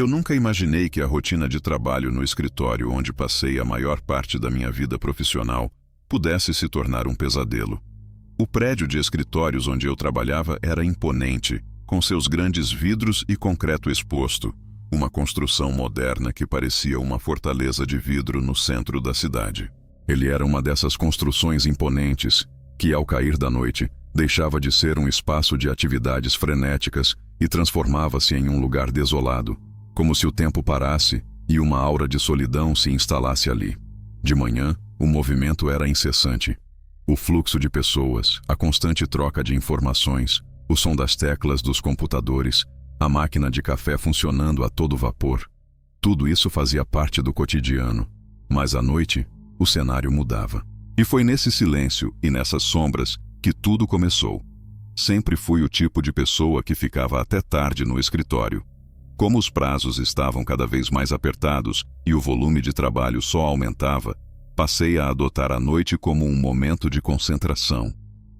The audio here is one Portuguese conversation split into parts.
Eu nunca imaginei que a rotina de trabalho no escritório onde passei a maior parte da minha vida profissional pudesse se tornar um pesadelo. O prédio de escritórios onde eu trabalhava era imponente, com seus grandes vidros e concreto exposto, uma construção moderna que parecia uma fortaleza de vidro no centro da cidade. Ele era uma dessas construções imponentes que, ao cair da noite, deixava de ser um espaço de atividades frenéticas e transformava-se em um lugar desolado, como se o tempo parasse e uma aura de solidão se instalasse ali. De manhã, o movimento era incessante. O fluxo de pessoas, a constante troca de informações, o som das teclas dos computadores, a máquina de café funcionando a todo vapor. Tudo isso fazia parte do cotidiano. Mas à noite, o cenário mudava. E foi nesse silêncio e nessas sombras que tudo começou. Sempre fui o tipo de pessoa que ficava até tarde no escritório. Como os prazos estavam cada vez mais apertados e o volume de trabalho só aumentava, passei a adotar a noite como um momento de concentração,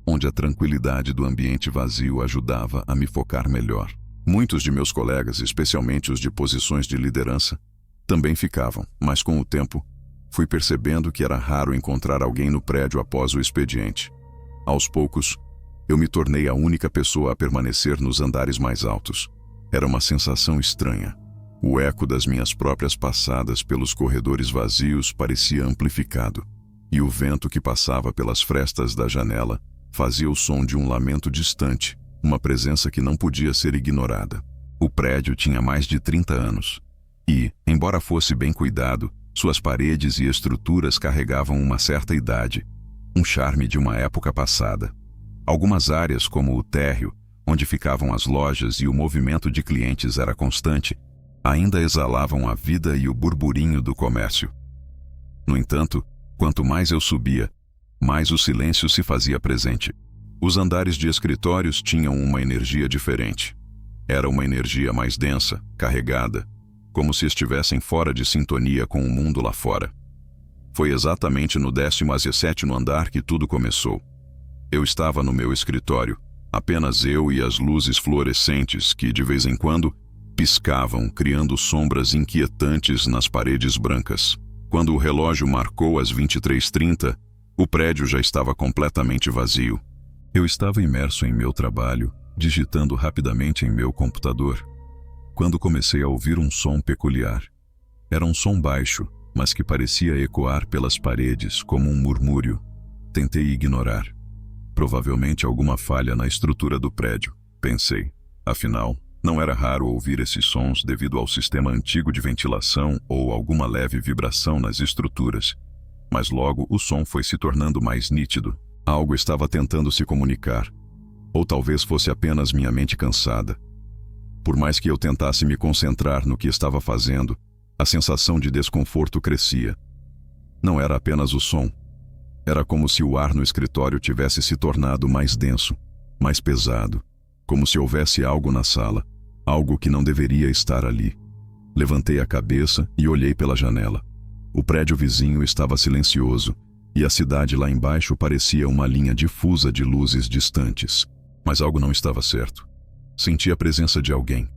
onde a tranquilidade do ambiente vazio ajudava a me focar melhor. Muitos de meus colegas, especialmente os de posições de liderança, também ficavam, mas com o tempo, fui percebendo que era raro encontrar alguém no prédio após o expediente. Aos poucos, eu me tornei a única pessoa a permanecer nos andares mais altos. Era uma sensação estranha. O eco das minhas próprias passadas pelos corredores vazios parecia amplificado, e o vento que passava pelas frestas da janela fazia o som de um lamento distante, uma presença que não podia ser ignorada. O prédio tinha mais de 30 anos, e, embora fosse bem cuidado, suas paredes e estruturas carregavam uma certa idade, um charme de uma época passada. Algumas áreas, como o térreo, onde ficavam as lojas e o movimento de clientes era constante, ainda exalavam a vida e o burburinho do comércio. No entanto, quanto mais eu subia, mais o silêncio se fazia presente. Os andares de escritórios tinham uma energia diferente. Era uma energia mais densa, carregada, como se estivessem fora de sintonia com o mundo lá fora. Foi exatamente no 17º andar que tudo começou. Eu estava no meu escritório, apenas eu e as luzes fluorescentes que, de vez em quando, piscavam, criando sombras inquietantes nas paredes brancas. Quando o relógio marcou as 23h30, o prédio já estava completamente vazio. Eu estava imerso em meu trabalho, digitando rapidamente em meu computador, quando comecei a ouvir um som peculiar. Era um som baixo, mas que parecia ecoar pelas paredes como um murmúrio. Tentei ignorar. Provavelmente alguma falha na estrutura do prédio, pensei. Afinal, não era raro ouvir esses sons devido ao sistema antigo de ventilação ou alguma leve vibração nas estruturas. Mas logo o som foi se tornando mais nítido. Algo estava tentando se comunicar. Ou talvez fosse apenas minha mente cansada. Por mais que eu tentasse me concentrar no que estava fazendo, a sensação de desconforto crescia. Não era apenas o som. Era como se o ar no escritório tivesse se tornado mais denso, mais pesado, como se houvesse algo na sala, algo que não deveria estar ali. Levantei a cabeça e olhei pela janela. O prédio vizinho estava silencioso, e a cidade lá embaixo parecia uma linha difusa de luzes distantes. Mas algo não estava certo. Senti a presença de alguém.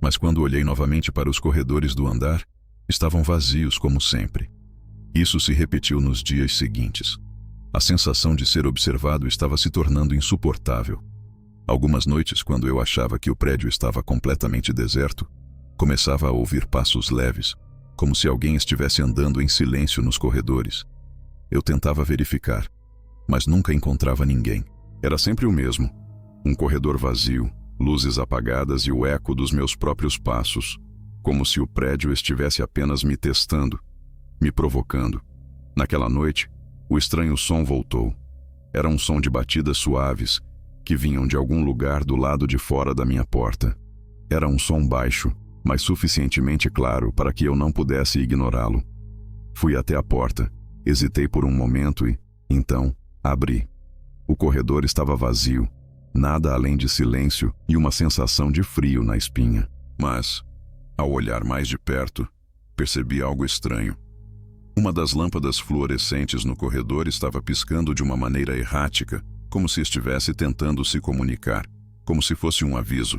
Mas quando olhei novamente para os corredores do andar, estavam vazios como sempre. Isso se repetiu nos dias seguintes. A sensação de ser observado estava se tornando insuportável. Algumas noites, quando eu achava que o prédio estava completamente deserto, começava a ouvir passos leves, como se alguém estivesse andando em silêncio nos corredores. Eu tentava verificar, mas nunca encontrava ninguém. Era sempre o mesmo. Um corredor vazio, luzes apagadas e o eco dos meus próprios passos, como se o prédio estivesse apenas me testando, me provocando. Naquela noite, o estranho som voltou. Era um som de batidas suaves que vinham de algum lugar do lado de fora da minha porta. Era um som baixo, mas suficientemente claro para que eu não pudesse ignorá-lo. Fui até a porta, hesitei por um momento e, então, abri. O corredor estava vazio, nada além de silêncio e uma sensação de frio na espinha. Mas, ao olhar mais de perto, percebi algo estranho. Uma das lâmpadas fluorescentes no corredor estava piscando de uma maneira errática, como se estivesse tentando se comunicar, como se fosse um aviso.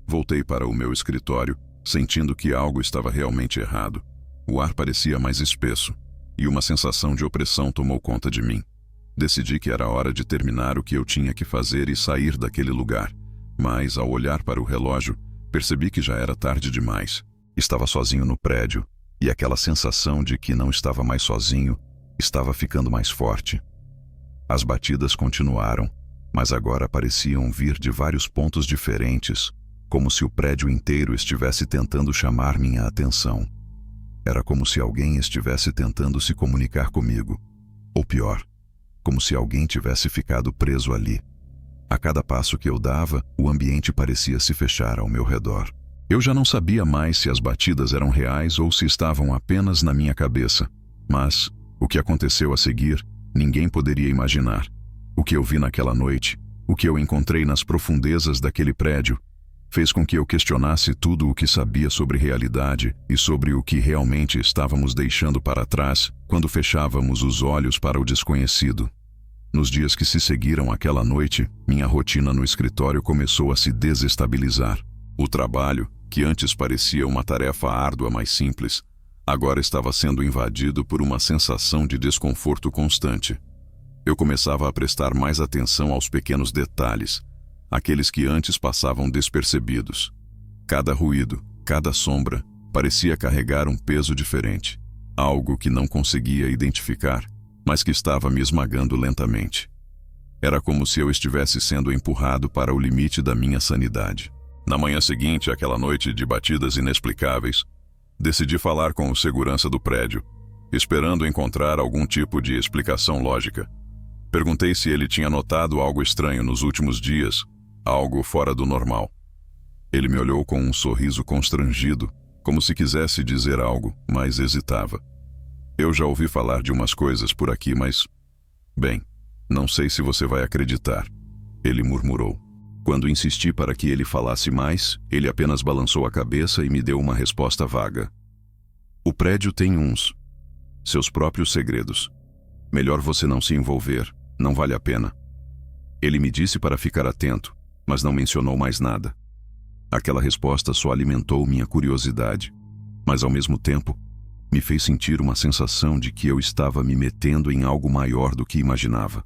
Voltei para o meu escritório Sentindo que algo estava realmente errado, o ar parecia mais espesso, e uma sensação de opressão tomou conta de mim. Decidi que era hora de terminar o que eu tinha que fazer e sair daquele lugar, mas, ao olhar para o relógio, percebi que já era tarde demais. Estava sozinho no prédio, e aquela sensação de que não estava mais sozinho estava ficando mais forte. As batidas continuaram, mas agora pareciam vir de vários pontos diferentes, como se o prédio inteiro estivesse tentando chamar minha atenção. Era como se alguém estivesse tentando se comunicar comigo. Ou pior, como se alguém tivesse ficado preso ali. A cada passo que eu dava, o ambiente parecia se fechar ao meu redor. Eu já não sabia mais se as batidas eram reais ou se estavam apenas na minha cabeça. Mas o que aconteceu a seguir, ninguém poderia imaginar. O que eu vi naquela noite, o que eu encontrei nas profundezas daquele prédio, fez com que eu questionasse tudo o que sabia sobre realidade e sobre o que realmente estávamos deixando para trás quando fechávamos os olhos para o desconhecido. Nos dias que se seguiram àquela noite, minha rotina no escritório começou a se desestabilizar. O trabalho, que antes parecia uma tarefa árdua mais simples, agora estava sendo invadido por uma sensação de desconforto constante. Eu começava a prestar mais atenção aos pequenos detalhes, aqueles que antes passavam despercebidos. Cada ruído, cada sombra, parecia carregar um peso diferente, algo que não conseguia identificar, mas que estava me esmagando lentamente. Era como se eu estivesse sendo empurrado para o limite da minha sanidade. Na manhã seguinte, àquela noite de batidas inexplicáveis, decidi falar com o segurança do prédio, esperando encontrar algum tipo de explicação lógica. Perguntei se ele tinha notado algo estranho nos últimos dias, algo fora do normal. Ele me olhou com um sorriso constrangido, como se quisesse dizer algo, mas hesitava. Eu já ouvi falar de umas coisas por aqui, mas... Bem, não sei se você vai acreditar, ele murmurou. Quando insisti para que ele falasse mais, ele apenas balançou a cabeça e me deu uma resposta vaga. O prédio tem seus próprios segredos. Melhor você não se envolver, não vale a pena. Ele me disse para ficar atento, mas não mencionou mais nada. Aquela resposta só alimentou minha curiosidade, mas ao mesmo tempo, me fez sentir uma sensação de que eu estava me metendo em algo maior do que imaginava.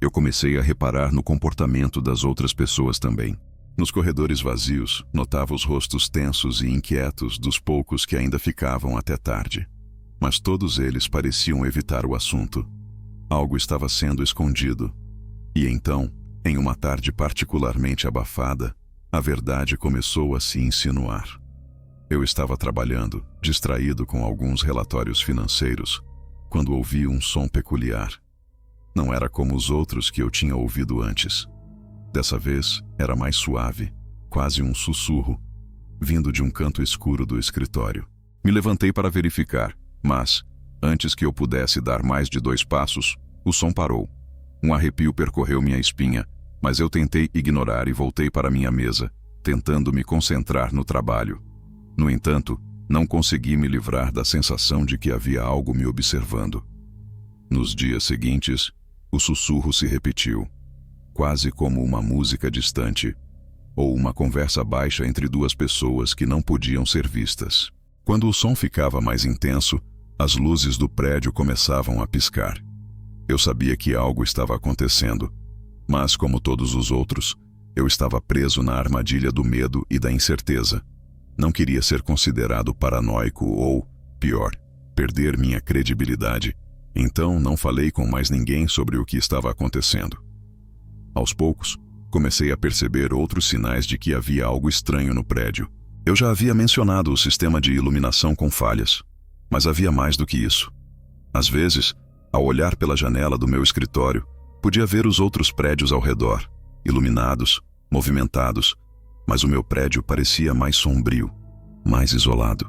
Eu comecei a reparar no comportamento das outras pessoas também. Nos corredores vazios, notava os rostos tensos e inquietos dos poucos que ainda ficavam até tarde. Mas todos eles pareciam evitar o assunto. Algo estava sendo escondido. E então, em uma tarde particularmente abafada, a verdade começou a se insinuar. Eu estava trabalhando, distraído com alguns relatórios financeiros, quando ouvi um som peculiar. Não era como os outros que eu tinha ouvido antes. Dessa vez, era mais suave, quase um sussurro, vindo de um canto escuro do escritório. Me levantei para verificar, mas, antes que eu pudesse dar mais de 2 passos, o som parou. Um arrepio percorreu minha espinha, mas eu tentei ignorar e voltei para minha mesa, tentando me concentrar no trabalho. No entanto, não consegui me livrar da sensação de que havia algo me observando. Nos dias seguintes, o sussurro se repetiu, quase como uma música distante, ou uma conversa baixa entre 2 pessoas que não podiam ser vistas. Quando o som ficava mais intenso, as luzes do prédio começavam a piscar. Eu sabia que algo estava acontecendo, mas, como todos os outros, eu estava preso na armadilha do medo e da incerteza. Não queria ser considerado paranoico ou, pior, perder minha credibilidade. Então não falei com mais ninguém sobre o que estava acontecendo. Aos poucos, comecei a perceber outros sinais de que havia algo estranho no prédio. Eu já havia mencionado o sistema de iluminação com falhas, mas havia mais do que isso. Às vezes, ao olhar pela janela do meu escritório, podia ver os outros prédios ao redor, iluminados, movimentados, mas o meu prédio parecia mais sombrio, mais isolado.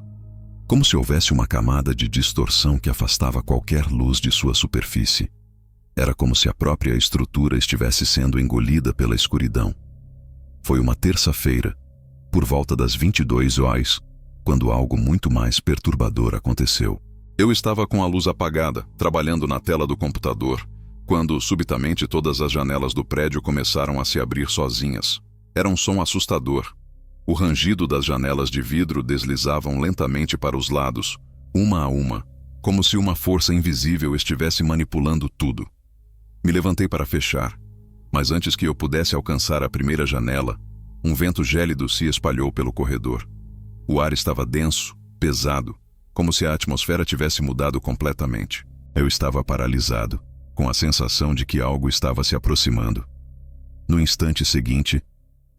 Como se houvesse uma camada de distorção que afastava qualquer luz de sua superfície. Era como se a própria estrutura estivesse sendo engolida pela escuridão. Foi uma terça-feira, por volta das 22 horas, quando algo muito mais perturbador aconteceu. Eu estava com a luz apagada, trabalhando na tela do computador, quando, subitamente, todas as janelas do prédio começaram a se abrir sozinhas. Era um som assustador. O rangido das janelas de vidro deslizavam lentamente para os lados, uma a uma, como se uma força invisível estivesse manipulando tudo. Me levantei para fechar, mas antes que eu pudesse alcançar a primeira janela, um vento gélido se espalhou pelo corredor. O ar estava denso, pesado, como se a atmosfera tivesse mudado completamente. Eu estava paralisado, com a sensação de que algo estava se aproximando. No instante seguinte,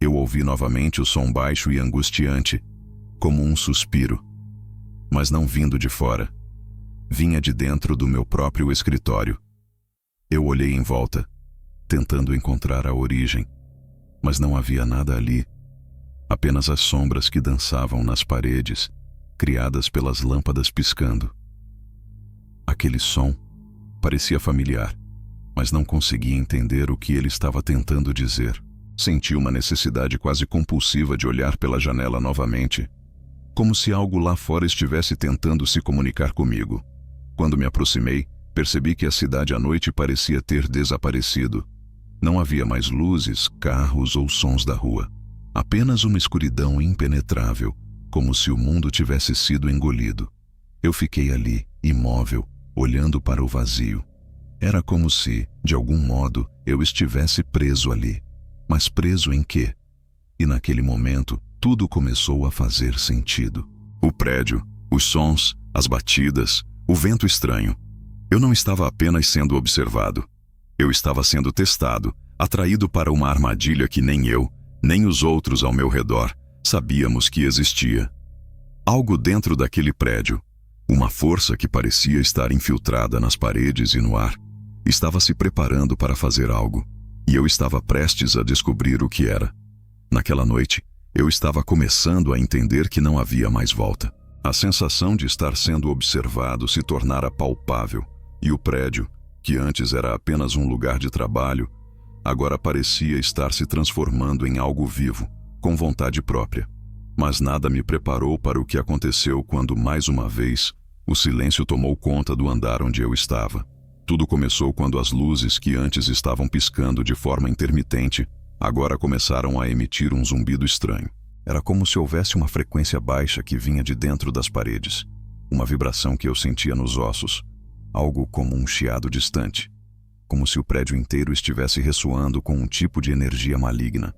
eu ouvi novamente o som baixo e angustiante, como um suspiro, mas não vindo de fora. Vinha de dentro do meu próprio escritório. Eu olhei em volta, tentando encontrar a origem, mas não havia nada ali. Apenas as sombras que dançavam nas paredes, criadas pelas lâmpadas piscando. Aquele som parecia familiar, mas não conseguia entender o que ele estava tentando dizer. Senti uma necessidade quase compulsiva de olhar pela janela novamente, como se algo lá fora estivesse tentando se comunicar comigo. Quando me aproximei, percebi que a cidade à noite parecia ter desaparecido. Não havia mais luzes, carros ou sons da rua. Apenas uma escuridão impenetrável, como se o mundo tivesse sido engolido. Eu fiquei ali, imóvel, olhando para o vazio. Era como se, de algum modo, eu estivesse preso ali. Mas preso em quê? E naquele momento, tudo começou a fazer sentido. O prédio, os sons, as batidas, o vento estranho. Eu não estava apenas sendo observado. Eu estava sendo testado, atraído para uma armadilha que nem eu, nem os outros ao meu redor sabíamos que existia. Algo dentro daquele prédio, uma força que parecia estar infiltrada nas paredes e no ar, estava se preparando para fazer algo, e eu estava prestes a descobrir o que era. Naquela noite, eu estava começando a entender que não havia mais volta. A sensação de estar sendo observado se tornara palpável, e o prédio, que antes era apenas um lugar de trabalho, agora parecia estar se transformando em algo vivo, com vontade própria. Mas nada me preparou para o que aconteceu quando, mais uma vez, o silêncio tomou conta do andar onde eu estava. Tudo começou quando as luzes que antes estavam piscando de forma intermitente, agora começaram a emitir um zumbido estranho. Era como se houvesse uma frequência baixa que vinha de dentro das paredes, uma vibração que eu sentia nos ossos, algo como um chiado distante, como se o prédio inteiro estivesse ressoando com um tipo de energia maligna.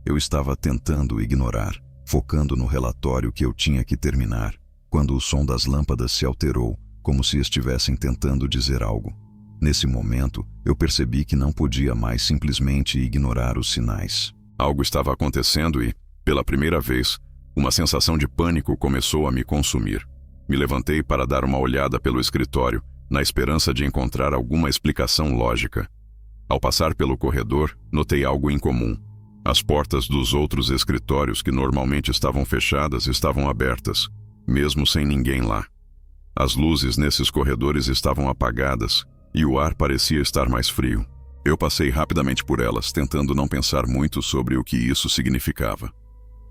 Eu estava tentando ignorar, focando no relatório que eu tinha que terminar, quando o som das lâmpadas se alterou, como se estivessem tentando dizer algo. Nesse momento, eu percebi que não podia mais simplesmente ignorar os sinais. Algo estava acontecendo e, pela primeira vez, uma sensação de pânico começou a me consumir. Me levantei para dar uma olhada pelo escritório, na esperança de encontrar alguma explicação lógica. Ao passar pelo corredor, notei algo incomum. As portas dos outros escritórios que normalmente estavam fechadas estavam abertas, mesmo sem ninguém lá. As luzes nesses corredores estavam apagadas e o ar parecia estar mais frio. Eu passei rapidamente por elas, tentando não pensar muito sobre o que isso significava.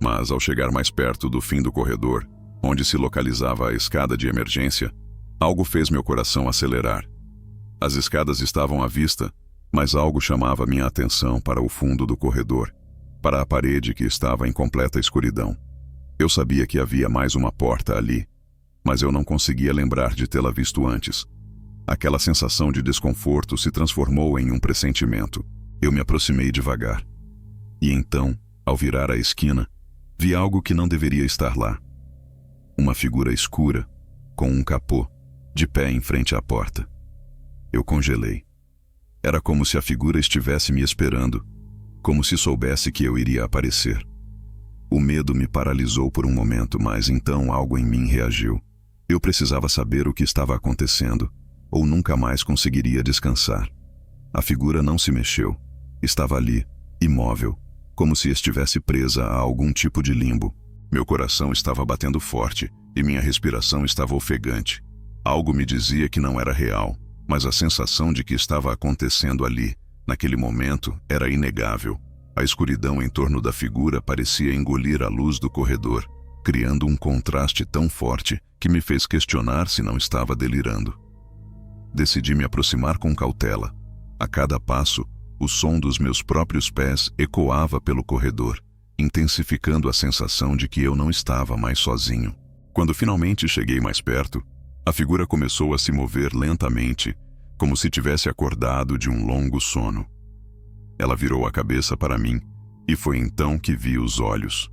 Mas ao chegar mais perto do fim do corredor, onde se localizava a escada de emergência, algo fez meu coração acelerar. As escadas estavam à vista, mas algo chamava minha atenção para o fundo do corredor, para a parede que estava em completa escuridão. Eu sabia que havia mais uma porta ali, mas eu não conseguia lembrar de tê-la visto antes. Aquela sensação de desconforto se transformou em um pressentimento. Eu me aproximei devagar. E então, ao virar a esquina, vi algo que não deveria estar lá. Uma figura escura, com um capô, de pé em frente à porta. Eu congelei. Era como se a figura estivesse me esperando, como se soubesse que eu iria aparecer. O medo me paralisou por um momento, mas então algo em mim reagiu. Eu precisava saber o que estava acontecendo, ou nunca mais conseguiria descansar. A figura não se mexeu. Estava ali, imóvel, como se estivesse presa a algum tipo de limbo. Meu coração estava batendo forte e minha respiração estava ofegante. Algo me dizia que não era real, mas a sensação de que estava acontecendo ali, naquele momento, era inegável. A escuridão em torno da figura parecia engolir a luz do corredor, criando um contraste tão forte que me fez questionar se não estava delirando. Decidi me aproximar com cautela. A cada passo, o som dos meus próprios pés ecoava pelo corredor, intensificando a sensação de que eu não estava mais sozinho. Quando finalmente cheguei mais perto, a figura começou a se mover lentamente, como se tivesse acordado de um longo sono. Ela virou a cabeça para mim, e foi então que vi os olhos.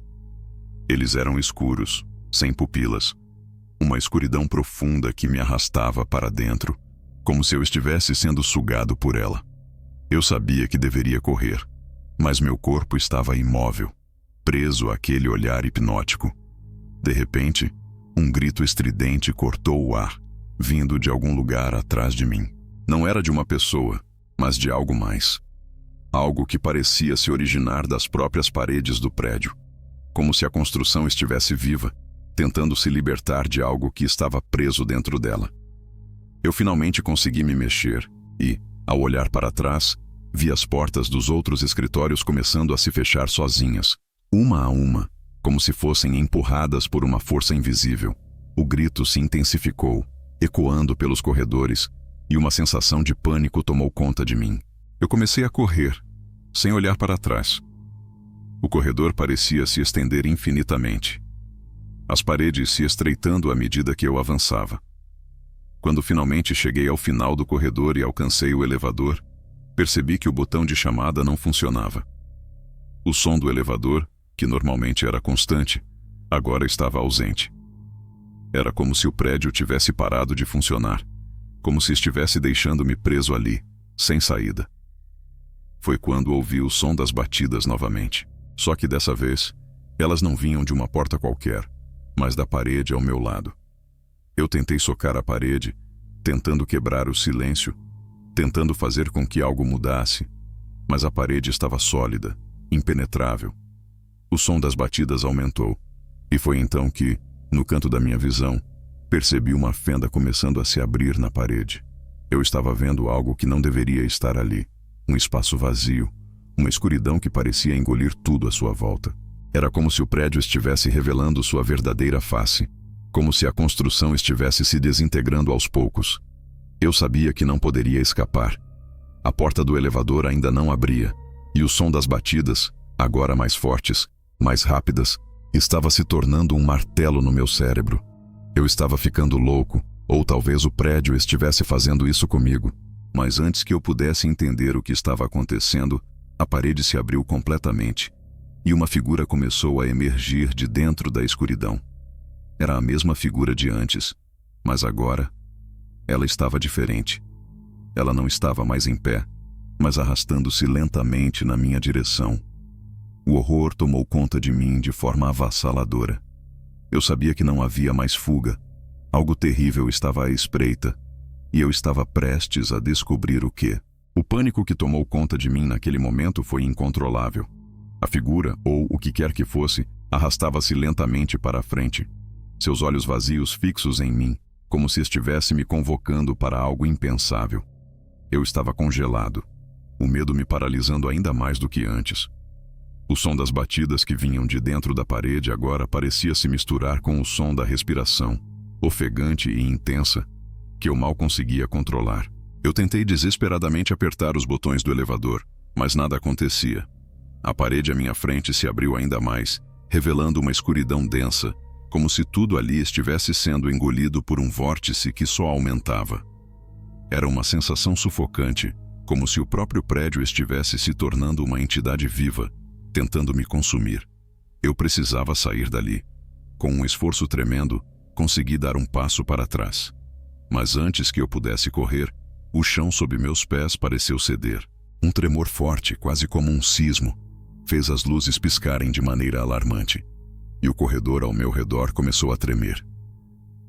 Eles eram escuros, sem pupilas. Uma escuridão profunda que me arrastava para dentro, como se eu estivesse sendo sugado por ela. Eu sabia que deveria correr, mas meu corpo estava imóvel, preso àquele olhar hipnótico. De repente, um grito estridente cortou o ar, vindo de algum lugar atrás de mim. Não era de uma pessoa, mas de algo mais. Algo que parecia se originar das próprias paredes do prédio, como se a construção estivesse viva, tentando se libertar de algo que estava preso dentro dela. Eu finalmente consegui me mexer e, ao olhar para trás, vi as portas dos outros escritórios começando a se fechar sozinhas, uma a uma, como se fossem empurradas por uma força invisível. O grito se intensificou, ecoando pelos corredores, e uma sensação de pânico tomou conta de mim. Eu comecei a correr, sem olhar para trás. O corredor parecia se estender infinitamente, as paredes se estreitando à medida que eu avançava. Quando finalmente cheguei ao final do corredor e alcancei o elevador, percebi que o botão de chamada não funcionava. O som do elevador, que normalmente era constante, agora estava ausente. Era como se o prédio tivesse parado de funcionar, como se estivesse deixando-me preso ali, sem saída. Foi quando ouvi o som das batidas novamente. Só que dessa vez, elas não vinham de uma porta qualquer, mas da parede ao meu lado. Eu tentei socar a parede, tentando quebrar o silêncio, tentando fazer com que algo mudasse, mas a parede estava sólida, impenetrável. O som das batidas aumentou, e foi então que, no canto da minha visão, percebi uma fenda começando a se abrir na parede. Eu estava vendo algo que não deveria estar ali, um espaço vazio, uma escuridão que parecia engolir tudo à sua volta. Era como se o prédio estivesse revelando sua verdadeira face, como se a construção estivesse se desintegrando aos poucos. Eu sabia que não poderia escapar. A porta do elevador ainda não abria, e o som das batidas, agora mais fortes, mais rápidas, estava se tornando um martelo no meu cérebro. Eu estava ficando louco, ou talvez o prédio estivesse fazendo isso comigo. Mas antes que eu pudesse entender o que estava acontecendo, a parede se abriu completamente, e uma figura começou a emergir de dentro da escuridão. Era a mesma figura de antes, mas agora ela estava diferente. Ela não estava mais em pé, mas arrastando-se lentamente na minha direção. O horror tomou conta de mim de forma avassaladora. Eu sabia que não havia mais fuga. Algo terrível estava à espreita, e eu estava prestes a descobrir o que. O pânico que tomou conta de mim naquele momento foi incontrolável. A figura, ou o que quer que fosse, arrastava-se lentamente para a frente. Seus olhos vazios fixos em mim, como se estivesse me convocando para algo impensável. Eu estava congelado, o medo me paralisando ainda mais do que antes. O som das batidas que vinham de dentro da parede agora parecia se misturar com o som da respiração, ofegante e intensa, que eu mal conseguia controlar. Eu tentei desesperadamente apertar os botões do elevador, mas nada acontecia. A parede à minha frente se abriu ainda mais, revelando uma escuridão densa, como se tudo ali estivesse sendo engolido por um vórtice que só aumentava. Era uma sensação sufocante, como se o próprio prédio estivesse se tornando uma entidade viva, tentando me consumir. Eu precisava sair dali. Com um esforço tremendo, consegui dar um passo para trás. Mas antes que eu pudesse correr, o chão sob meus pés pareceu ceder. Um tremor forte, quase como um sismo, fez as luzes piscarem de maneira alarmante, e o corredor ao meu redor começou a tremer.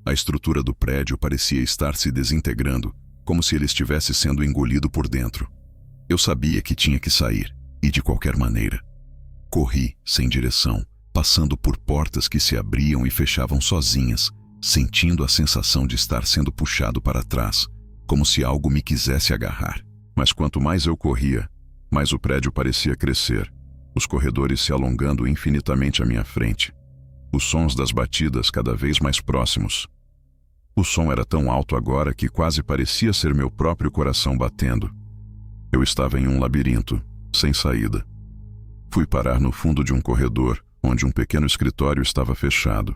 A estrutura do prédio parecia estar se desintegrando, como se ele estivesse sendo engolido por dentro. Eu sabia que tinha que sair, e de qualquer maneira. Corri, sem direção, passando por portas que se abriam e fechavam sozinhas, sentindo a sensação de estar sendo puxado para trás, como se algo me quisesse agarrar. Mas quanto mais eu corria, mais o prédio parecia crescer, os corredores se alongando infinitamente à minha frente, os sons das batidas cada vez mais próximos. O som era tão alto agora que quase parecia ser meu próprio coração batendo. Eu estava em um labirinto, sem saída. Fui parar no fundo de um corredor, onde um pequeno escritório estava fechado.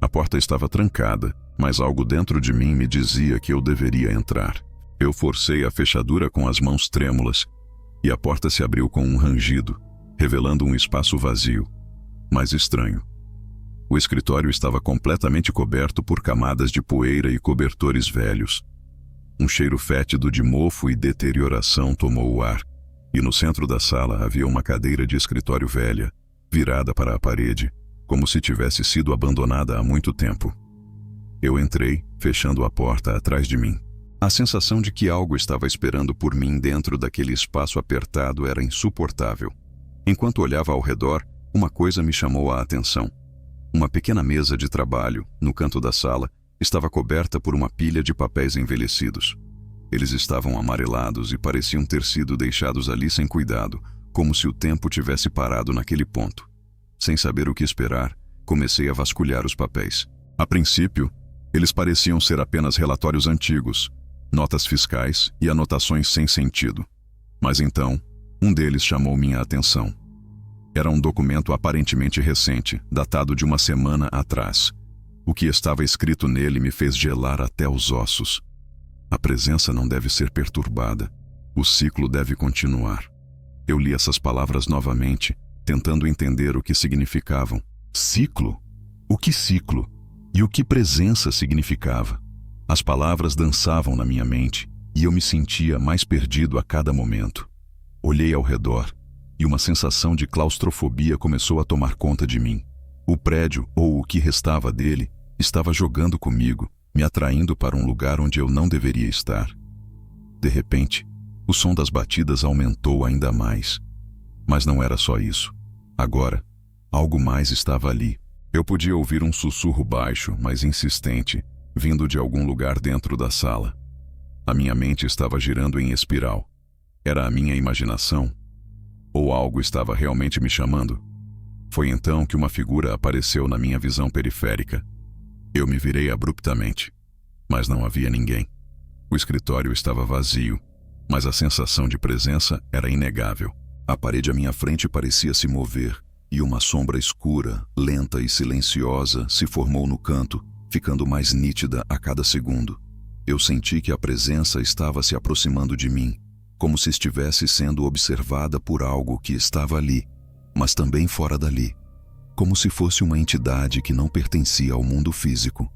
A porta estava trancada, mas algo dentro de mim me dizia que eu deveria entrar. Eu forcei a fechadura com as mãos trêmulas, e a porta se abriu com um rangido, revelando um espaço vazio, mas estranho. O escritório estava completamente coberto por camadas de poeira e cobertores velhos. Um cheiro fétido de mofo e deterioração tomou o ar, e no centro da sala havia uma cadeira de escritório velha, virada para a parede, como se tivesse sido abandonada há muito tempo. Eu entrei, fechando a porta atrás de mim. A sensação de que algo estava esperando por mim dentro daquele espaço apertado era insuportável. Enquanto olhava ao redor, uma coisa me chamou a atenção. Uma pequena mesa de trabalho, no canto da sala, estava coberta por uma pilha de papéis envelhecidos. Eles estavam amarelados e pareciam ter sido deixados ali sem cuidado, como se o tempo tivesse parado naquele ponto. Sem saber o que esperar, comecei a vasculhar os papéis. A princípio, eles pareciam ser apenas relatórios antigos, notas fiscais e anotações sem sentido. Mas então, um deles chamou minha atenção. Era um documento aparentemente recente, datado de uma semana atrás. O que estava escrito nele me fez gelar até os ossos. A presença não deve ser perturbada. O ciclo deve continuar. Eu li essas palavras novamente, tentando entender o que significavam. Ciclo? O que ciclo? E o que presença significava? As palavras dançavam na minha mente, e eu me sentia mais perdido a cada momento. Olhei ao redor, e uma sensação de claustrofobia começou a tomar conta de mim. O prédio, ou o que restava dele, estava jogando comigo, me atraindo para um lugar onde eu não deveria estar. De repente, o som das batidas aumentou ainda mais. Mas não era só isso. Agora, algo mais estava ali. Eu podia ouvir um sussurro baixo, mas insistente, vindo de algum lugar dentro da sala. A minha mente estava girando em espiral. Era a minha imaginação? Ou algo estava realmente me chamando? Foi então que uma figura apareceu na minha visão periférica. Eu me virei abruptamente, mas não havia ninguém. O escritório estava vazio, mas a sensação de presença era inegável. A parede à minha frente parecia se mover, e uma sombra escura, lenta e silenciosa se formou no canto, ficando mais nítida a cada segundo. Eu senti que a presença estava se aproximando de mim, como se estivesse sendo observada por algo que estava ali, mas também fora dali, como se fosse uma entidade que não pertencia ao mundo físico.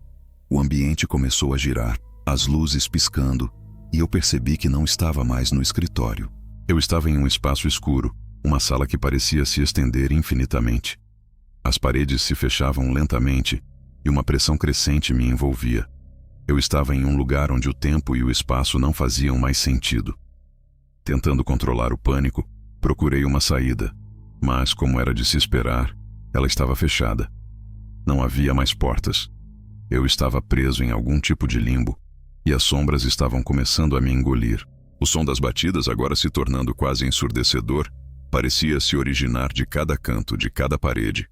O ambiente começou a girar, as luzes piscando, e eu percebi que não estava mais no escritório. Eu estava em um espaço escuro, uma sala que parecia se estender infinitamente. As paredes se fechavam lentamente, e uma pressão crescente me envolvia. Eu estava em um lugar onde o tempo e o espaço não faziam mais sentido. Tentando controlar o pânico, procurei uma saída, mas, como era de se esperar, ela estava fechada. Não havia mais portas. Eu estava preso em algum tipo de limbo, e as sombras estavam começando a me engolir. O som das batidas, agora se tornando quase ensurdecedor, parecia se originar de cada canto, de cada parede.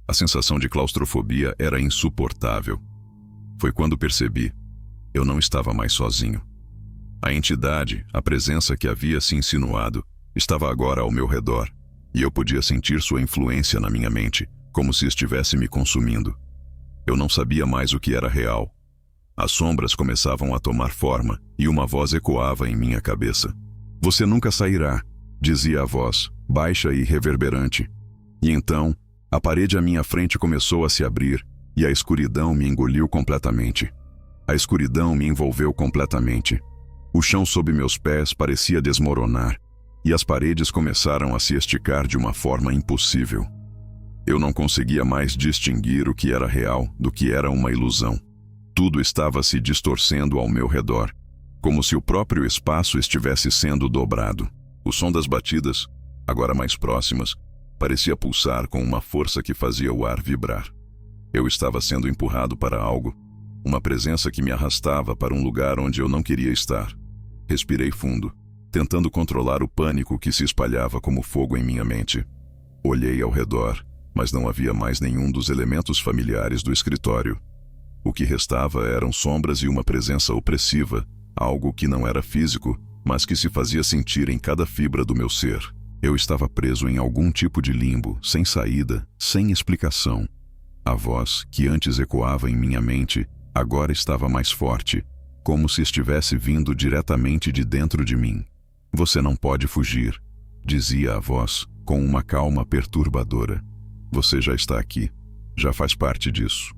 A sensação de claustrofobia era insuportável. Foi quando percebi, eu não estava mais sozinho. A entidade, a presença que havia se insinuado, estava agora ao meu redor, e eu podia sentir sua influência na minha mente, como se estivesse me consumindo. Eu não sabia mais o que era real. As sombras começavam a tomar forma, e uma voz ecoava em minha cabeça. "Você nunca sairá", dizia a voz, baixa e reverberante. E então, a parede à minha frente começou a se abrir, e a escuridão me engoliu completamente. A escuridão me envolveu completamente. O chão sob meus pés parecia desmoronar, e as paredes começaram a se esticar de uma forma impossível. Eu não conseguia mais distinguir o que era real do que era uma ilusão. Tudo estava se distorcendo ao meu redor, como se o próprio espaço estivesse sendo dobrado. O som das batidas, agora mais próximas, parecia pulsar com uma força que fazia o ar vibrar. Eu estava sendo empurrado para algo, uma presença que me arrastava para um lugar onde eu não queria estar. Respirei fundo, tentando controlar o pânico que se espalhava como fogo em minha mente. Olhei ao redor, mas não havia mais nenhum dos elementos familiares do escritório. O que restava eram sombras e uma presença opressiva, algo que não era físico, mas que se fazia sentir em cada fibra do meu ser. Eu estava preso em algum tipo de limbo, sem saída, sem explicação. A voz, que antes ecoava em minha mente, agora estava mais forte, como se estivesse vindo diretamente de dentro de mim. Você não pode fugir, dizia a voz, com uma calma perturbadora. Você já está aqui, já faz parte disso.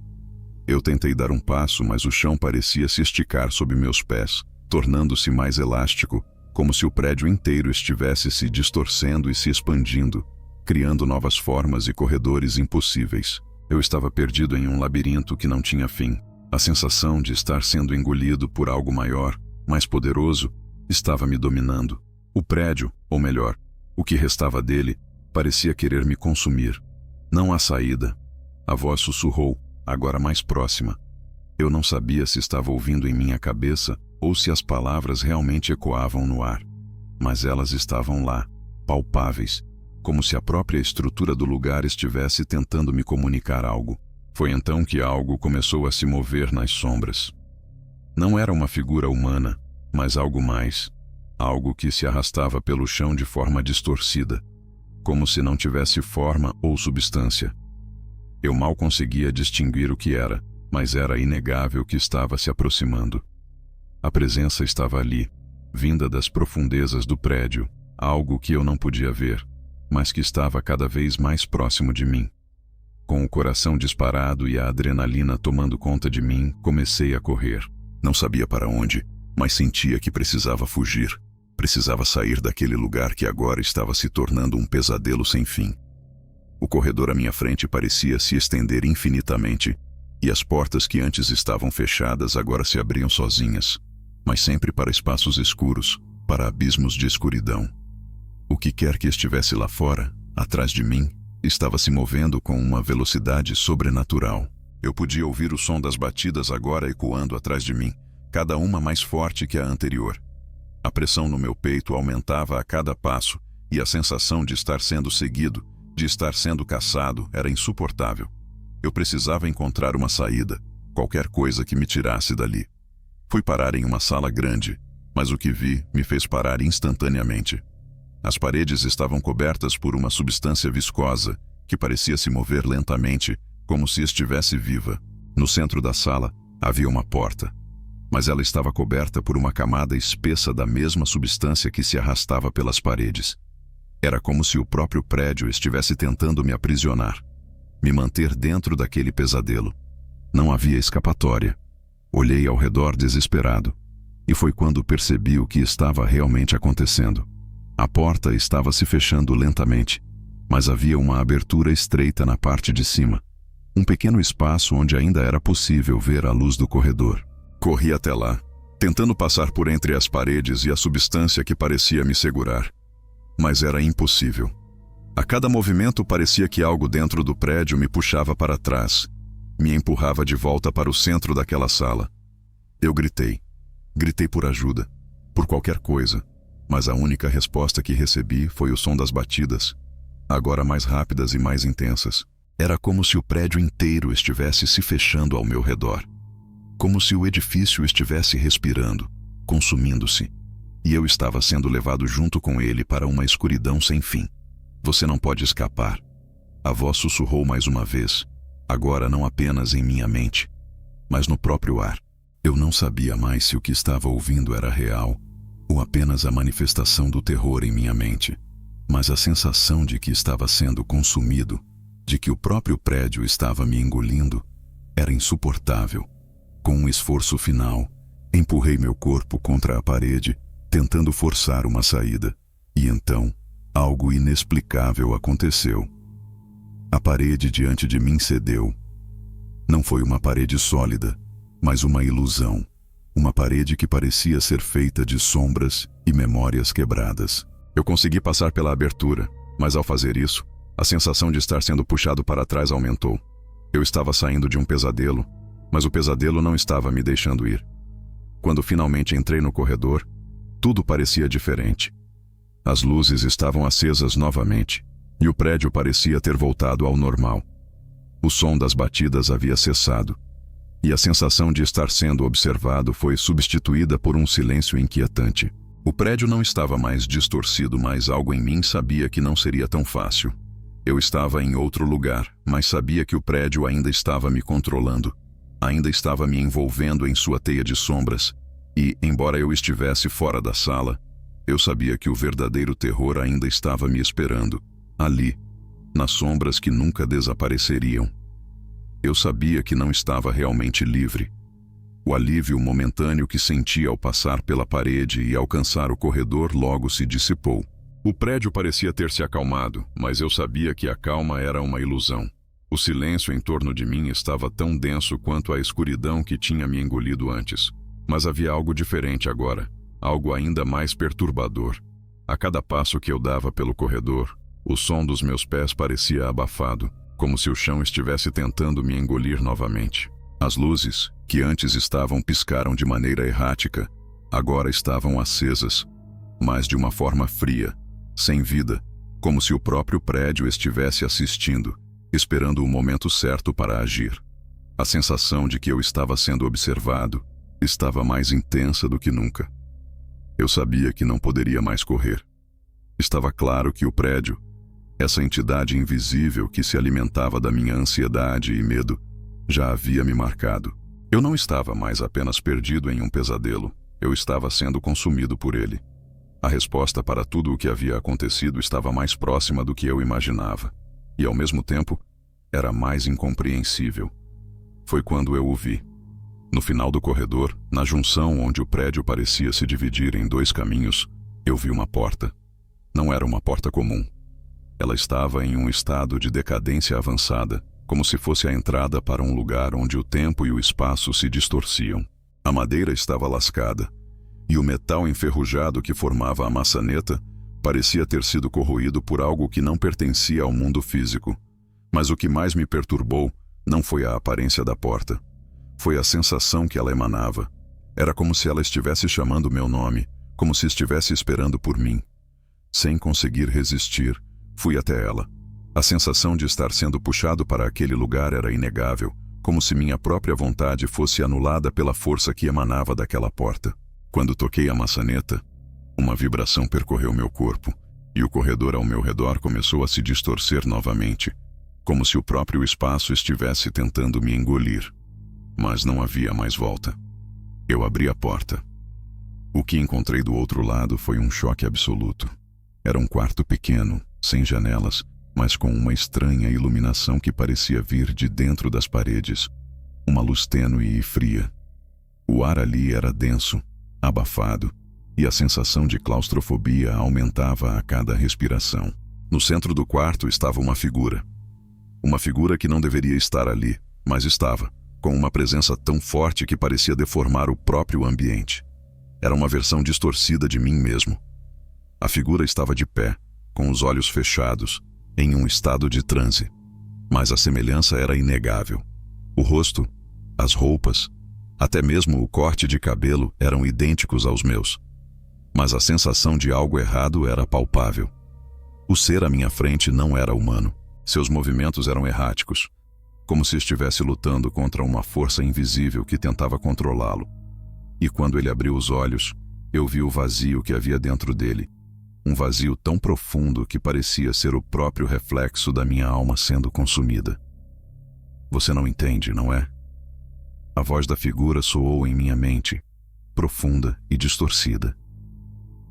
Eu tentei dar um passo, mas o chão parecia se esticar sob meus pés, tornando-se mais elástico, como se o prédio inteiro estivesse se distorcendo e se expandindo, criando novas formas e corredores impossíveis. Eu estava perdido em um labirinto que não tinha fim. A sensação de estar sendo engolido por algo maior, mais poderoso, estava me dominando. O prédio, ou melhor, o que restava dele, parecia querer me consumir. Não há saída. A voz sussurrou, agora mais próxima. Eu não sabia se estava ouvindo em minha cabeça ou se as palavras realmente ecoavam no ar. Mas elas estavam lá, palpáveis, como se a própria estrutura do lugar estivesse tentando me comunicar algo. Foi então que algo começou a se mover nas sombras. Não era uma figura humana, mas algo mais. Algo que se arrastava pelo chão de forma distorcida, como se não tivesse forma ou substância. Eu mal conseguia distinguir o que era, mas era inegável que estava se aproximando. A presença estava ali, vinda das profundezas do prédio, algo que eu não podia ver, mas que estava cada vez mais próximo de mim. Com o coração disparado e a adrenalina tomando conta de mim, comecei a correr. Não sabia para onde, mas sentia que precisava fugir. Precisava sair daquele lugar que agora estava se tornando um pesadelo sem fim. O corredor à minha frente parecia se estender infinitamente, e as portas que antes estavam fechadas agora se abriam sozinhas, mas sempre para espaços escuros, para abismos de escuridão. O que quer que estivesse lá fora, atrás de mim, estava se movendo com uma velocidade sobrenatural. Eu podia ouvir o som das batidas agora ecoando atrás de mim, cada uma mais forte que a anterior. A pressão no meu peito aumentava a cada passo, e a sensação de estar sendo seguido, de estar sendo caçado, era insuportável. Eu precisava encontrar uma saída, qualquer coisa que me tirasse dali. Fui parar em uma sala grande, mas o que vi me fez parar instantaneamente. As paredes estavam cobertas por uma substância viscosa, que parecia se mover lentamente, como se estivesse viva. No centro da sala, havia uma porta, mas ela estava coberta por uma camada espessa da mesma substância que se arrastava pelas paredes. Era como se o próprio prédio estivesse tentando me aprisionar, me manter dentro daquele pesadelo. Não havia escapatória. Olhei ao redor desesperado, e foi quando percebi o que estava realmente acontecendo. A porta estava se fechando lentamente, mas havia uma abertura estreita na parte de cima, um pequeno espaço onde ainda era possível ver a luz do corredor. Corri até lá, tentando passar por entre as paredes e a substância que parecia me segurar. Mas era impossível. A cada movimento parecia que algo dentro do prédio me puxava para trás, me empurrava de volta para o centro daquela sala. Eu gritei. Gritei por ajuda, por qualquer coisa, mas a única resposta que recebi foi o som das batidas, agora mais rápidas e mais intensas. Era como se o prédio inteiro estivesse se fechando ao meu redor. Como se o edifício estivesse respirando, consumindo-se, e eu estava sendo levado junto com ele para uma escuridão sem fim. Você não pode escapar. A voz sussurrou mais uma vez, agora não apenas em minha mente, mas no próprio ar. Eu não sabia mais se o que estava ouvindo era real, ou apenas a manifestação do terror em minha mente, mas a sensação de que estava sendo consumido, de que o próprio prédio estava me engolindo, era insuportável. Com um esforço final, empurrei meu corpo contra a parede, tentando forçar uma saída, e então, algo inexplicável aconteceu. A parede diante de mim cedeu. Não foi uma parede sólida, mas uma ilusão. Uma parede que parecia ser feita de sombras e memórias quebradas. Eu consegui passar pela abertura, mas ao fazer isso, a sensação de estar sendo puxado para trás aumentou. Eu estava saindo de um pesadelo, mas o pesadelo não estava me deixando ir. Quando finalmente entrei no corredor, tudo parecia diferente. As luzes estavam acesas novamente, e o prédio parecia ter voltado ao normal. O som das batidas havia cessado, e a sensação de estar sendo observado foi substituída por um silêncio inquietante. O prédio não estava mais distorcido, mas algo em mim sabia que não seria tão fácil. Eu estava em outro lugar, mas sabia que o prédio ainda estava me controlando, ainda estava me envolvendo em sua teia de sombras, e, embora eu estivesse fora da sala, eu sabia que o verdadeiro terror ainda estava me esperando, ali, nas sombras que nunca desapareceriam. Eu sabia que não estava realmente livre. O alívio momentâneo que senti ao passar pela parede e alcançar o corredor logo se dissipou. O prédio parecia ter se acalmado, mas eu sabia que a calma era uma ilusão. O silêncio em torno de mim estava tão denso quanto a escuridão que tinha me engolido antes. Mas havia algo diferente agora, algo ainda mais perturbador. A cada passo que eu dava pelo corredor, o som dos meus pés parecia abafado, como se o chão estivesse tentando me engolir novamente. As luzes, que antes piscaram de maneira errática, agora estavam acesas, mas de uma forma fria, sem vida, como se o próprio prédio estivesse assistindo, esperando o momento certo para agir. A sensação de que eu estava sendo observado estava mais intensa do que nunca. Eu sabia que não poderia mais correr. Estava claro que o prédio, essa entidade invisível que se alimentava da minha ansiedade e medo, já havia me marcado. Eu não estava mais apenas perdido em um pesadelo, eu estava sendo consumido por ele. A resposta para tudo o que havia acontecido estava mais próxima do que eu imaginava, e ao mesmo tempo, era mais incompreensível. Foi quando eu o vi. No final do corredor, na junção onde o prédio parecia se dividir em dois caminhos, eu vi uma porta. Não era uma porta comum. Ela estava em um estado de decadência avançada, como se fosse a entrada para um lugar onde o tempo e o espaço se distorciam. A madeira estava lascada, e o metal enferrujado que formava a maçaneta parecia ter sido corroído por algo que não pertencia ao mundo físico. Mas o que mais me perturbou não foi a aparência da porta. Foi a sensação que ela emanava. Era como se ela estivesse chamando meu nome, como se estivesse esperando por mim. Sem conseguir resistir, fui até ela. A sensação de estar sendo puxado para aquele lugar era inegável, como se minha própria vontade fosse anulada pela força que emanava daquela porta. Quando toquei a maçaneta, uma vibração percorreu meu corpo, e o corredor ao meu redor começou a se distorcer novamente, como se o próprio espaço estivesse tentando me engolir. Mas não havia mais volta. Eu abri a porta. O que encontrei do outro lado foi um choque absoluto. Era um quarto pequeno, sem janelas, mas com uma estranha iluminação que parecia vir de dentro das paredes. Uma luz tênue e fria. O ar ali era denso, abafado, e a sensação de claustrofobia aumentava a cada respiração. No centro do quarto estava uma figura. Uma figura que não deveria estar ali, mas estava, com uma presença tão forte que parecia deformar o próprio ambiente. Era uma versão distorcida de mim mesmo. A figura estava de pé, com os olhos fechados, em um estado de transe. Mas a semelhança era inegável. O rosto, as roupas, até mesmo o corte de cabelo eram idênticos aos meus. Mas a sensação de algo errado era palpável. O ser à minha frente não era humano. Seus movimentos eram erráticos, como se estivesse lutando contra uma força invisível que tentava controlá-lo. E quando ele abriu os olhos, eu vi o vazio que havia dentro dele. Um vazio tão profundo que parecia ser o próprio reflexo da minha alma sendo consumida. Você não entende, não é? A voz da figura soou em minha mente, profunda e distorcida.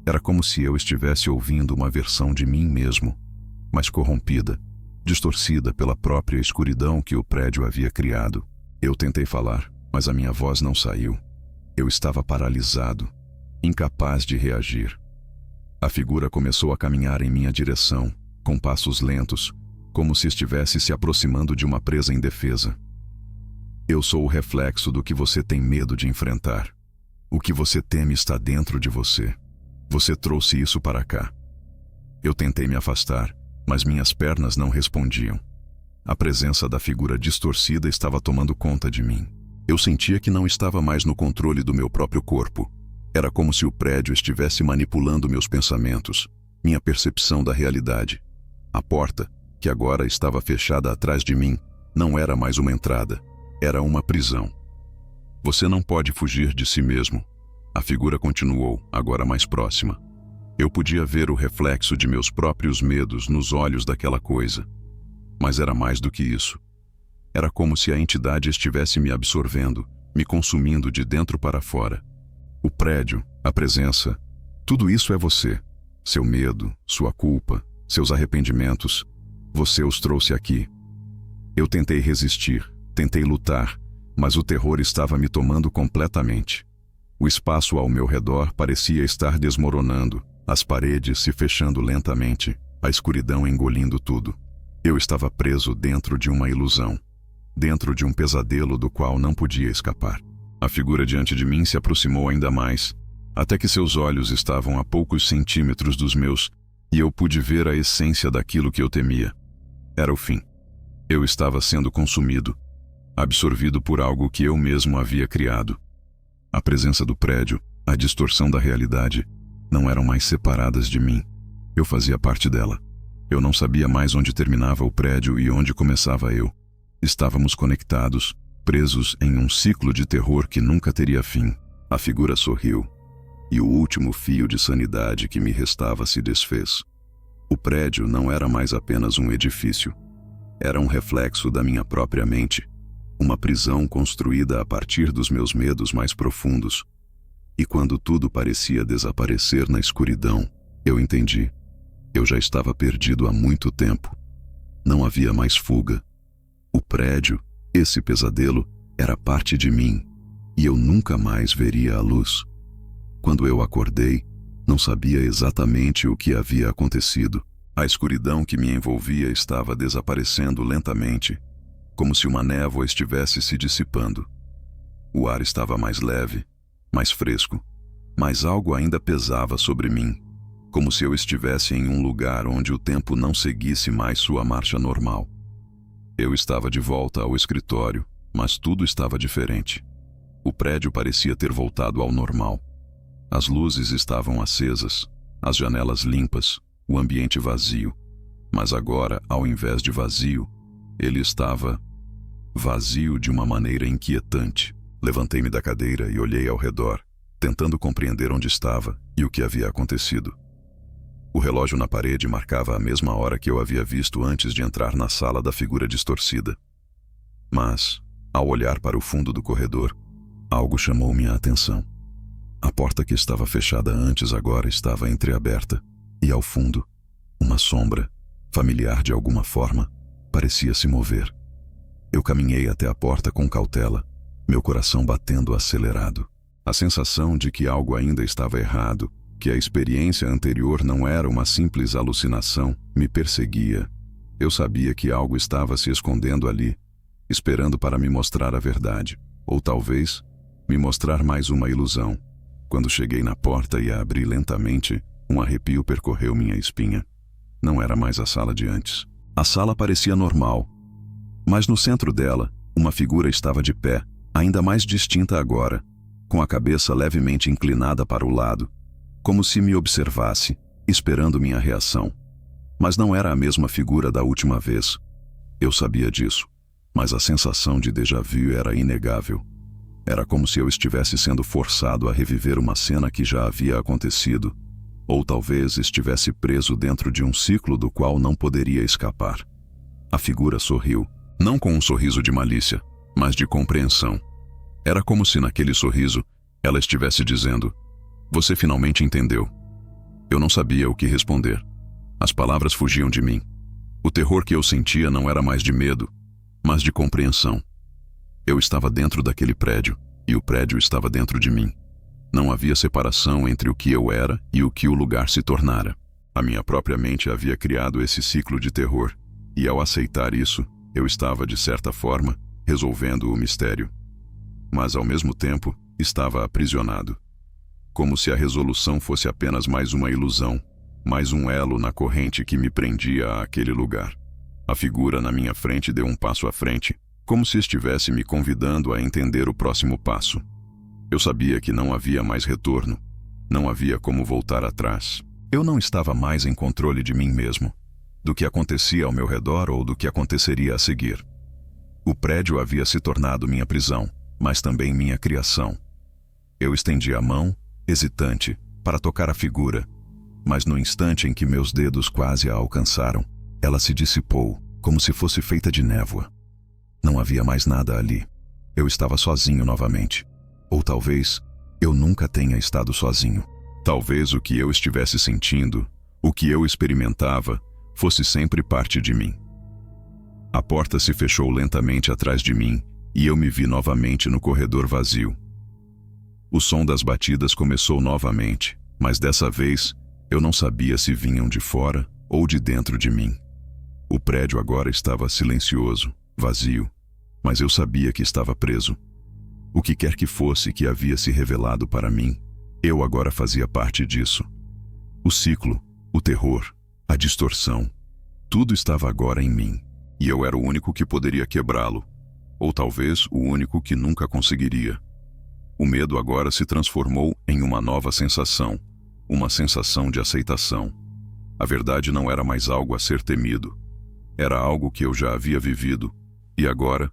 Era como se eu estivesse ouvindo uma versão de mim mesmo, mas corrompida, distorcida pela própria escuridão que o prédio havia criado. Eu tentei falar, mas a minha voz não saiu. Eu estava paralisado, incapaz de reagir. A figura começou a caminhar em minha direção, com passos lentos, como se estivesse se aproximando de uma presa indefesa. Eu sou o reflexo do que você tem medo de enfrentar. O que você teme está dentro de você. Você trouxe isso para cá. Eu tentei me afastar, mas minhas pernas não respondiam. A presença da figura distorcida estava tomando conta de mim. Eu sentia que não estava mais no controle do meu próprio corpo. Era como se o prédio estivesse manipulando meus pensamentos, minha percepção da realidade. A porta, que agora estava fechada atrás de mim, não era mais uma entrada, era uma prisão. Você não pode fugir de si mesmo. A figura continuou, agora mais próxima. Eu podia ver o reflexo de meus próprios medos nos olhos daquela coisa. Mas era mais do que isso. Era como se a entidade estivesse me absorvendo, me consumindo de dentro para fora. O prédio, a presença, tudo isso é você. Seu medo, sua culpa, seus arrependimentos. Você os trouxe aqui. Eu tentei resistir, tentei lutar, mas o terror estava me tomando completamente. O espaço ao meu redor parecia estar desmoronando, as paredes se fechando lentamente, a escuridão engolindo tudo. Eu estava preso dentro de uma ilusão, dentro de um pesadelo do qual não podia escapar. A figura diante de mim se aproximou ainda mais, até que seus olhos estavam a poucos centímetros dos meus, e eu pude ver a essência daquilo que eu temia. Era o fim. Eu estava sendo consumido, absorvido por algo que eu mesmo havia criado. A presença do prédio, a distorção da realidade, não eram mais separadas de mim. Eu fazia parte dela. Eu não sabia mais onde terminava o prédio e onde começava eu. Estávamos conectados, presos em um ciclo de terror que nunca teria fim. A figura sorriu, e o último fio de sanidade que me restava se desfez. O prédio não era mais apenas um edifício. Era um reflexo da minha própria mente, uma prisão construída a partir dos meus medos mais profundos. E quando tudo parecia desaparecer na escuridão, eu entendi. Eu já estava perdido há muito tempo. Não havia mais fuga. O prédio, esse pesadelo, era parte de mim, e eu nunca mais veria a luz. Quando eu acordei, não sabia exatamente o que havia acontecido. A escuridão que me envolvia estava desaparecendo lentamente, como se uma névoa estivesse se dissipando. O ar estava mais leve, mais fresco, mas algo ainda pesava sobre mim, como se eu estivesse em um lugar onde o tempo não seguisse mais sua marcha normal. Eu estava de volta ao escritório, mas tudo estava diferente. O prédio parecia ter voltado ao normal. As luzes estavam acesas, as janelas limpas, o ambiente vazio. Mas agora, ao invés de vazio, ele estava vazio de uma maneira inquietante. Levantei-me da cadeira e olhei ao redor, tentando compreender onde estava e o que havia acontecido. O relógio na parede marcava a mesma hora que eu havia visto antes de entrar na sala da figura distorcida. Mas, ao olhar para o fundo do corredor, algo chamou minha atenção. A porta que estava fechada antes agora estava entreaberta, e ao fundo, uma sombra, familiar de alguma forma, parecia se mover. Eu caminhei até a porta com cautela, meu coração batendo acelerado. A sensação de que algo ainda estava errado, que a experiência anterior não era uma simples alucinação, me perseguia. Eu sabia que algo estava se escondendo ali, esperando para me mostrar a verdade, ou talvez me mostrar mais uma ilusão. Quando cheguei na porta e a abri lentamente, um arrepio percorreu minha espinha. Não era mais a sala de antes. A sala parecia normal, mas no centro dela, uma figura estava de pé, ainda mais distinta agora, com a cabeça levemente inclinada para o lado, como se me observasse, esperando minha reação. Mas não era a mesma figura da última vez. Eu sabia disso, mas a sensação de déjà vu era inegável. Era como se eu estivesse sendo forçado a reviver uma cena que já havia acontecido, ou talvez estivesse preso dentro de um ciclo do qual não poderia escapar. A figura sorriu, não com um sorriso de malícia, mas de compreensão. Era como se naquele sorriso ela estivesse dizendo: "Você finalmente entendeu." Eu não sabia o que responder. As palavras fugiam de mim. O terror que eu sentia não era mais de medo, mas de compreensão. Eu estava dentro daquele prédio, e o prédio estava dentro de mim. Não havia separação entre o que eu era e o que o lugar se tornara. A minha própria mente havia criado esse ciclo de terror, e ao aceitar isso, eu estava, de certa forma, resolvendo o mistério. Mas, ao mesmo tempo, estava aprisionado. Como se a resolução fosse apenas mais uma ilusão, mais um elo na corrente que me prendia àquele lugar. A figura na minha frente deu um passo à frente, como se estivesse me convidando a entender o próximo passo. Eu sabia que não havia mais retorno, não havia como voltar atrás. Eu não estava mais em controle de mim mesmo, do que acontecia ao meu redor ou do que aconteceria a seguir. O prédio havia se tornado minha prisão, mas também minha criação. Eu estendi a mão, hesitante, para tocar a figura, mas no instante em que meus dedos quase a alcançaram, ela se dissipou, como se fosse feita de névoa. Não havia mais nada ali. Eu estava sozinho novamente. Ou talvez eu nunca tenha estado sozinho. Talvez o que eu estivesse sentindo, o que eu experimentava, fosse sempre parte de mim. A porta se fechou lentamente atrás de mim e eu me vi novamente no corredor vazio. O som das batidas começou novamente, mas dessa vez eu não sabia se vinham de fora ou de dentro de mim. O prédio agora estava silencioso, vazio, mas eu sabia que estava preso. O que quer que fosse que havia se revelado para mim, eu agora fazia parte disso. O ciclo, o terror, a distorção, tudo estava agora em mim, e eu era o único que poderia quebrá-lo, ou talvez o único que nunca conseguiria. O medo agora se transformou em uma nova sensação, uma sensação de aceitação. A verdade não era mais algo a ser temido. Era algo que eu já havia vivido, e agora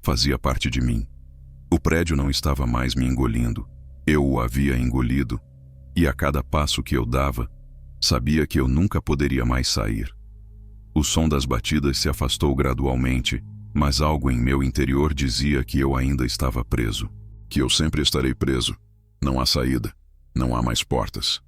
fazia parte de mim. O prédio não estava mais me engolindo. Eu o havia engolido, e a cada passo que eu dava, sabia que eu nunca poderia mais sair. O som das batidas se afastou gradualmente, mas algo em meu interior dizia que eu ainda estava preso. Que eu sempre estarei preso. Não há saída. Não há mais portas.